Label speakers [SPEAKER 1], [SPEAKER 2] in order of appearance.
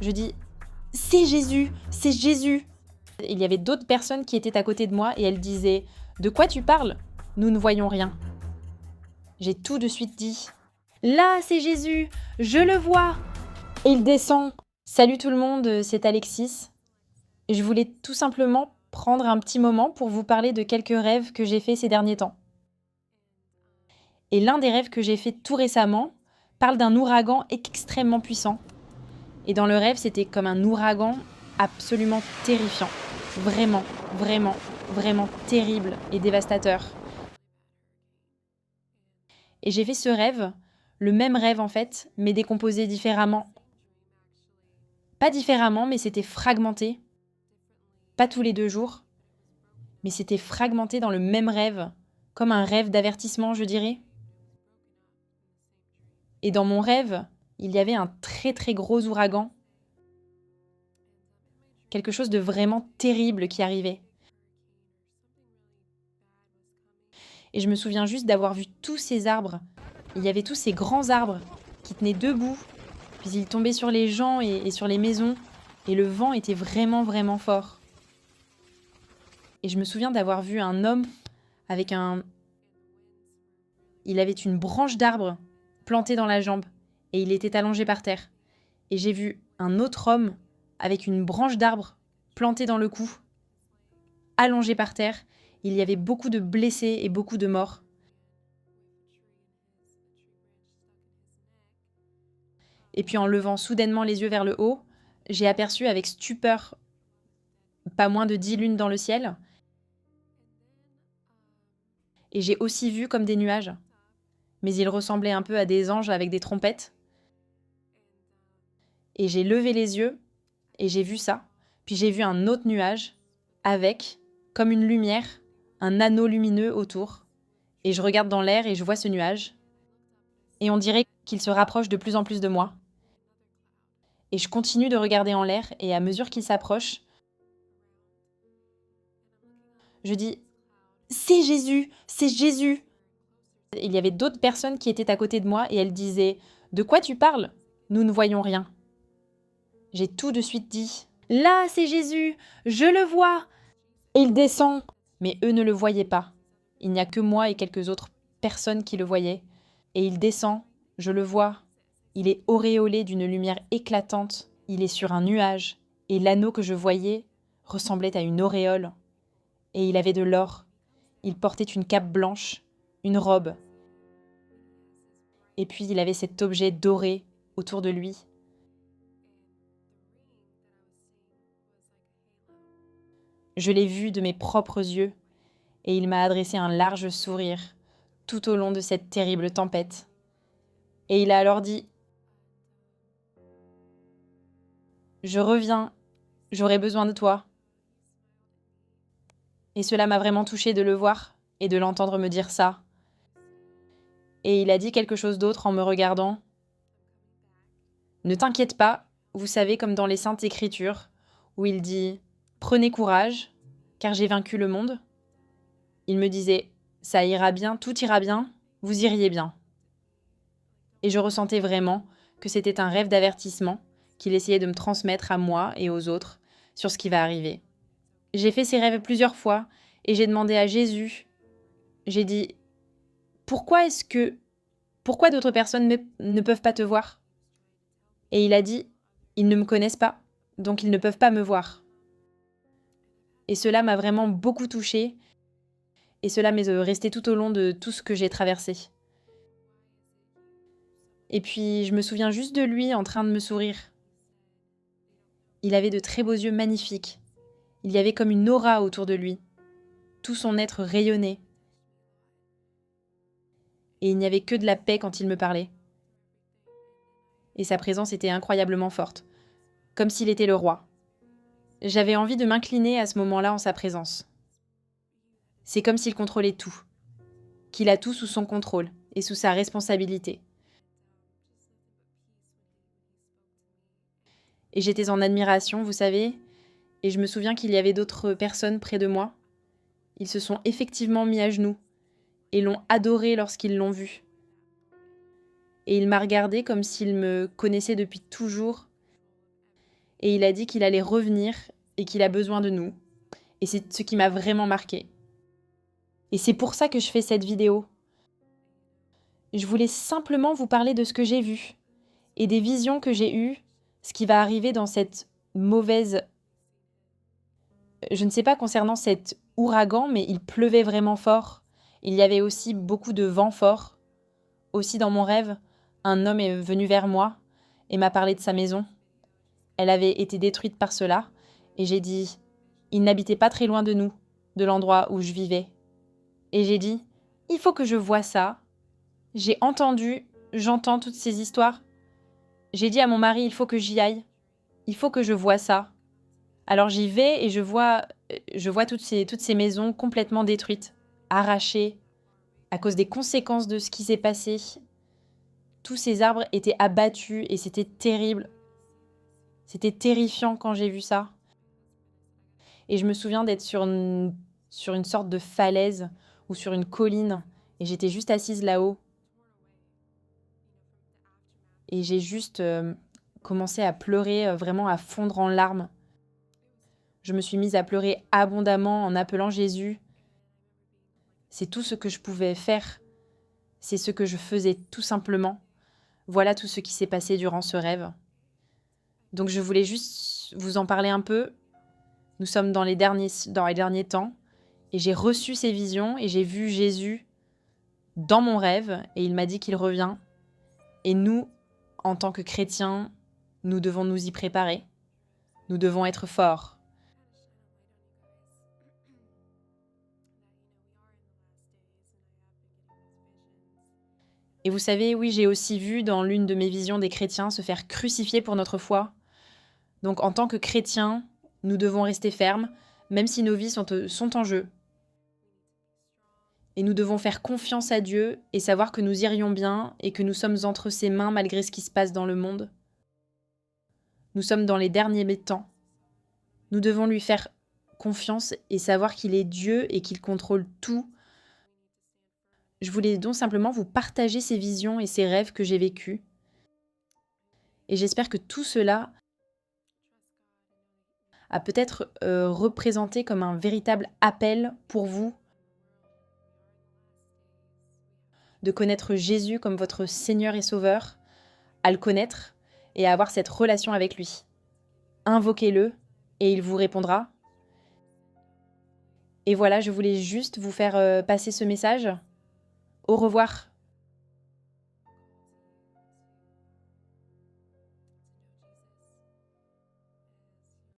[SPEAKER 1] Je dis « C'est Jésus, c'est Jésus !» Il y avait d'autres personnes qui étaient à côté de moi et elles disaient « De quoi tu parles ? Nous ne voyons rien. » J'ai tout de suite dit « Là, c'est Jésus, je le vois !» Et il descend. « Salut tout le monde, c'est Alexis. » Je voulais tout simplement prendre un petit moment pour vous parler de quelques rêves que j'ai faits ces derniers temps. Et l'un des rêves que j'ai fait tout récemment parle d'un ouragan extrêmement puissant. Et dans le rêve, c'était comme un ouragan absolument terrifiant. Vraiment, vraiment, vraiment terrible et dévastateur. Et j'ai fait ce rêve, le même rêve en fait, mais décomposé différemment. Pas différemment, mais c'était fragmenté. Pas tous les 2 jours, mais c'était fragmenté dans le même rêve, comme un rêve d'avertissement, je dirais. Et dans mon rêve, il y avait un très très gros ouragan. Quelque chose de vraiment terrible qui arrivait. Et je me souviens juste d'avoir vu tous ces arbres. Il y avait tous ces grands arbres qui tenaient debout, puis ils tombaient sur les gens et sur les maisons, et le vent était vraiment vraiment fort. Et je me souviens d'avoir vu un homme avec Il avait une branche d'arbre plantée dans la jambe, et il était allongé par terre. Et j'ai vu un autre homme avec une branche d'arbre plantée dans le cou, allongé par terre. Il y avait beaucoup de blessés et beaucoup de morts. Et puis en levant soudainement les yeux vers le haut, j'ai aperçu avec stupeur pas moins de 10 lunes dans le ciel. Et j'ai aussi vu comme des nuages. Mais ils ressemblaient un peu à des anges avec des trompettes. Et j'ai levé les yeux et j'ai vu ça. Puis j'ai vu un autre nuage avec, comme une lumière, un anneau lumineux autour. Et je regarde dans l'air et je vois ce nuage. Et on dirait qu'il se rapproche de plus en plus de moi. Et je continue de regarder en l'air et à mesure qu'il s'approche, je dis « C'est Jésus, c'est Jésus !» Il y avait d'autres personnes qui étaient à côté de moi et elles disaient « De quoi tu parles ? Nous ne voyons rien. » J'ai tout de suite dit « Là, c'est Jésus, je le vois !» Et il descend. Mais eux ne le voyaient pas. Il n'y a que moi et quelques autres personnes qui le voyaient. Et il descend, je le vois. Il est auréolé d'une lumière éclatante. Il est sur un nuage. Et l'anneau que je voyais ressemblait à une auréole. Et il avait de l'or. Il portait une cape blanche, une robe. Et puis il avait cet objet doré autour de lui. Je l'ai vu de mes propres yeux et il m'a adressé un large sourire tout au long de cette terrible tempête. Et il a alors dit « Je reviens, j'aurai besoin de toi. » Et cela m'a vraiment touchée de le voir et de l'entendre me dire ça. Et il a dit quelque chose d'autre en me regardant. « Ne t'inquiète pas, vous savez comme dans les Saintes Écritures, où il dit « Prenez courage, car j'ai vaincu le monde. » Il me disait « Ça ira bien, tout ira bien, vous iriez bien. » Et je ressentais vraiment que c'était un rêve d'avertissement qu'il essayait de me transmettre à moi et aux autres sur ce qui va arriver. J'ai fait ces rêves plusieurs fois et j'ai demandé à Jésus, j'ai dit « Pourquoi d'autres personnes ne peuvent pas te voir ?» Et il a dit « Ils ne me connaissent pas, donc ils ne peuvent pas me voir. » Et cela m'a vraiment beaucoup touchée et cela m'est resté tout au long de tout ce que j'ai traversé. Et puis, je me souviens juste de lui en train de me sourire. Il avait de très beaux yeux magnifiques. Il y avait comme une aura autour de lui. Tout son être rayonnait. Et il n'y avait que de la paix quand il me parlait. Et sa présence était incroyablement forte, comme s'il était le roi. J'avais envie de m'incliner à ce moment-là en sa présence. C'est comme s'il contrôlait tout, qu'il a tout sous son contrôle et sous sa responsabilité. Et j'étais en admiration, vous savez, et je me souviens qu'il y avait d'autres personnes près de moi. Ils se sont effectivement mis à genoux et l'ont adoré lorsqu'ils l'ont vu. Et il m'a regardé comme s'il me connaissait depuis toujours. et il a dit qu'il allait revenir et qu'il a besoin de nous. Et c'est ce qui m'a vraiment marqué. Et c'est pour ça que je fais cette vidéo. Je voulais simplement vous parler de ce que j'ai vu et des visions que j'ai eues, ce qui va arriver dans cette mauvaise... Je ne sais pas concernant cet ouragan, mais il pleuvait vraiment fort. Il y avait aussi beaucoup de vent fort. Aussi dans mon rêve, un homme est venu vers moi et m'a parlé de sa maison. Elle avait été détruite par cela, et j'ai dit, il n'habitait pas très loin de nous, de l'endroit où je vivais. Et j'ai dit, il faut que je voie ça. J'ai entendu, j'entends toutes ces histoires. J'ai dit à mon mari, il faut que j'y aille. Il faut que je voie ça. Alors j'y vais et je vois toutes ces maisons complètement détruites, arrachées, à cause des conséquences de ce qui s'est passé. Tous ces arbres étaient abattus et c'était terrible. C'était terrifiant quand j'ai vu ça. Et je me souviens d'être sur une sorte de falaise ou sur une colline et j'étais juste assise là-haut. Et j'ai juste commencé à pleurer, vraiment à fondre en larmes. Je me suis mise à pleurer abondamment en appelant Jésus. C'est tout ce que je pouvais faire. C'est ce que je faisais tout simplement. Voilà tout ce qui s'est passé durant ce rêve. Donc je voulais juste vous en parler un peu. Nous sommes dans les derniers temps et j'ai reçu ces visions et j'ai vu Jésus dans mon rêve et il m'a dit qu'il revient. Et nous, en tant que chrétiens, nous devons nous y préparer. Nous devons être forts. Et vous savez, oui, j'ai aussi vu dans l'une de mes visions des chrétiens se faire crucifier pour notre foi. Donc en tant que chrétiens, nous devons rester fermes, même si nos vies sont en jeu. Et nous devons faire confiance à Dieu et savoir que nous irions bien et que nous sommes entre ses mains malgré ce qui se passe dans le monde. Nous sommes dans les derniers temps. Nous devons lui faire confiance et savoir qu'il est Dieu et qu'il contrôle tout. Je voulais donc simplement vous partager ces visions et ces rêves que j'ai vécus. Et j'espère que tout cela a peut-être représenté comme un véritable appel pour vous de connaître Jésus comme votre Seigneur et Sauveur, à le connaître et à avoir cette relation avec lui. Invoquez-le et il vous répondra. Et voilà, je voulais juste vous faire passer ce message. Au revoir.